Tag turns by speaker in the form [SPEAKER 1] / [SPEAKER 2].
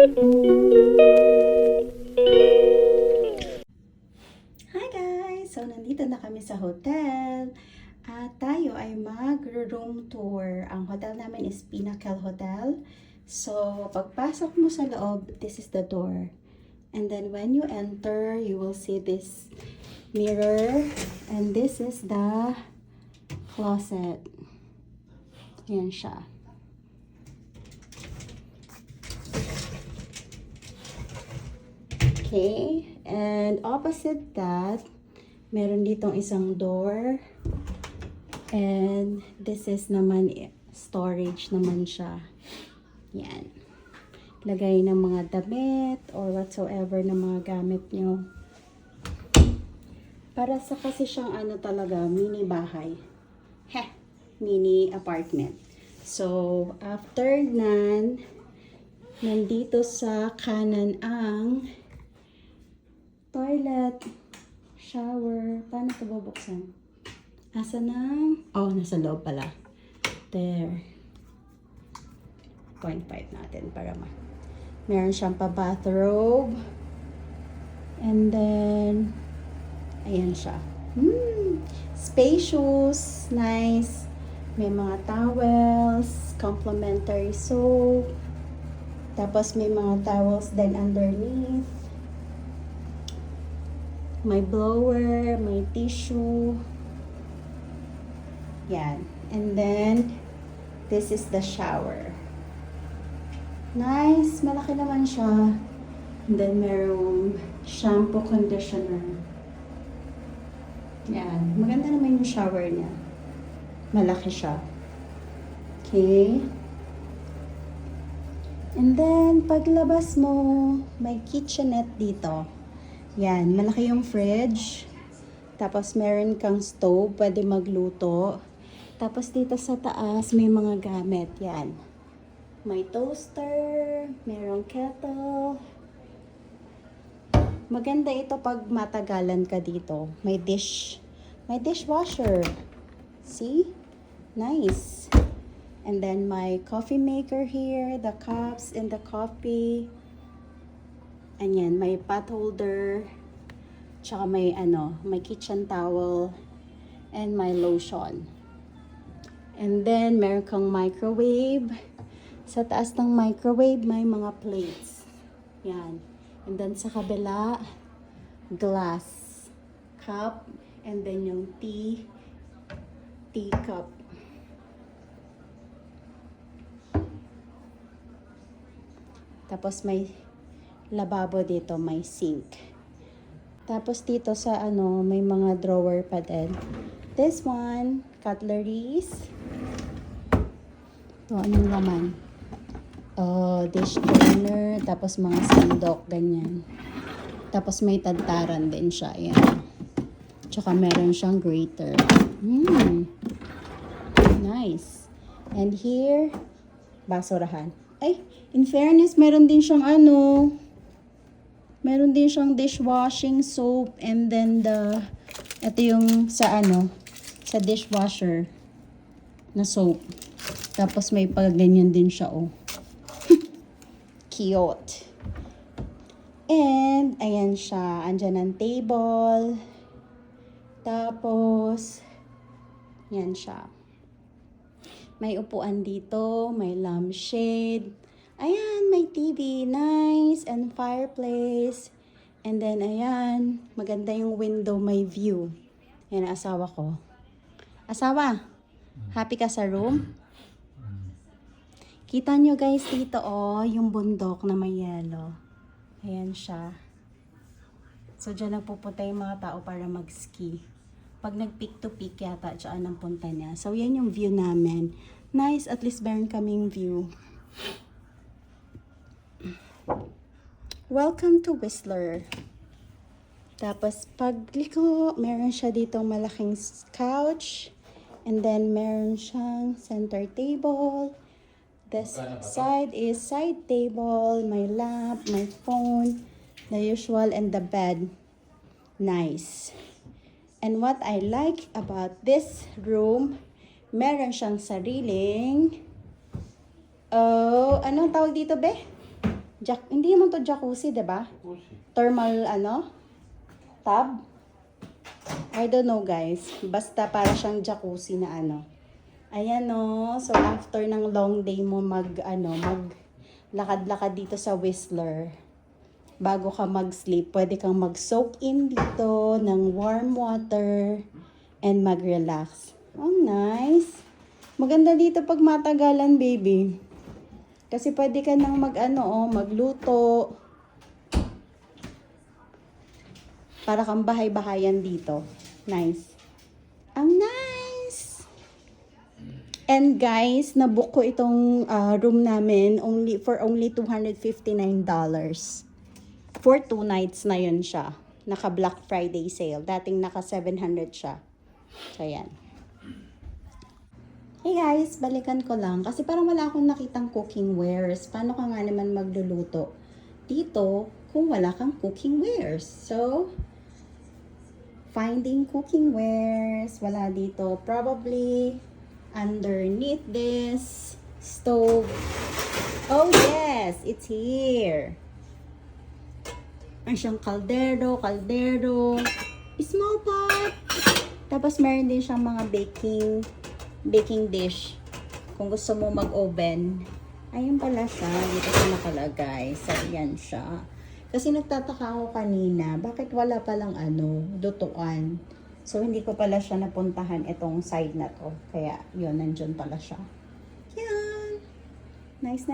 [SPEAKER 1] Hi guys! So, nandito na kami sa hotel. At tayo ay mag-room tour. Ang hotel namin is Pinnacle Hotel. So, pagpasok mo sa loob, this is the door. And then when you enter, you will see this mirror. And this is the closet. Yan siya. Okay, and opposite that, meron ditong isang door. And this is naman, storage naman siya. Yan. Lagay ng mga damit or whatsoever na mga gamit nyo. Para sa kasi siyang ano talaga, mini bahay. Mini apartment. So, after nan, nandito sa kanan ang toilet, shower. Paano ito bubuksan? Asa na? Oh, nasa loob pala. There. 0.5 natin para meron siyang pa-bathrobe. And then, ayan siya. Spacious. Nice. May mga towels. Complimentary soap. Tapos may mga towels din underneath. May blower, may tissue. Yan. And then, this is the shower. Nice. Malaki naman siya. And then, merong shampoo conditioner. Yan. Maganda naman yung shower niya. Malaki siya. Okay. And then, paglabas mo, may kitchenette dito. Yan, malaki yung fridge. Tapos meron kang stove, pwede magluto. Tapos dito sa taas, may mga gamit. Yan. May toaster, merong kettle. Maganda ito pag matagalan ka dito. May dishwasher. See? Nice. And then my coffee maker here, the cups and the coffee. Ayan, may pot holder, tsaka may may kitchen towel, and my lotion. And then, meron kang microwave. Sa taas ng microwave, may mga plates. Yan. And then, sa kabila, glass cup, and then yung tea cup. Tapos may lababo dito, may sink. Tapos dito sa may mga drawer pa din. This one, cutleries. Ito, anong laman? Dish drainer, tapos mga sandok, ganyan. Tapos may tadtaran din siya, yan. Tsaka meron siyang grater. Nice. And here, basurahan. Ay, in fairness, meron din siyang meron din siyang dishwashing soap, and then ito yung sa sa dishwasher na soap. Tapos may pagganyan din siya, oh. Cute. And, ayan siya. Andyan ang table. Tapos, yan siya. May upuan dito, may lampshade. Ayan, may TV, nice, and fireplace. And then, ayan, maganda yung window, may view. Yan, asawa ko. Asawa, happy ka sa room? Kita nyo guys dito, yung bundok na may yellow. Ayan siya. So, dyan nagpupunta yung mga tao para mag-ski. Pag nag-peak to peak yata, dyan ang punta niya. So, yan yung view namin. Nice, at least meron kaming view. Welcome to Whistler. Tapos, pagliko, meron siya ditong malaking couch. And then, meron siyang center table. This side is side table, my lamp, my phone, the usual, and the bed. Nice. And what I like about this room, meron siyang sariling, anong tawag dito, be? Hindi naman to jacuzzi, diba? Thermal, tub? I don't know, guys. Basta para siyang jacuzzi na Ayan, no. So, after ng long day mo maglakad-lakad dito sa Whistler, bago ka mag-sleep, pwede kang mag-soak in dito ng warm water and mag-relax. Oh, nice. Maganda dito pag matagalan, baby. Kasi pwede ka nang magluto. Para kang bahay-bahayan dito. Nice. Ang nice! And guys, nabook ko itong room namin for only $259. For 2 nights na yun siya. Naka Black Friday sale. Dating naka 700 siya. So, yan. Hey guys, balikan ko lang. Kasi parang wala akong nakitang cooking wares. Paano ka nga naman magluluto dito kung wala kang cooking wares? So, finding cooking wares. Wala dito. Probably underneath this stove. Oh yes, it's here. Ang siyang kaldero. Small pot. Tapos meron din siyang mga baking dish. Kung gusto mo mag-oven. Ayun pala siya. Dito siya nakalagay. So, yan siya. Kasi nagtataka ako kanina, bakit wala palang lutuan. So, hindi ko pala siya napuntahan itong side na to. Kaya, yun, nandyan pala siya. Yan. Nice.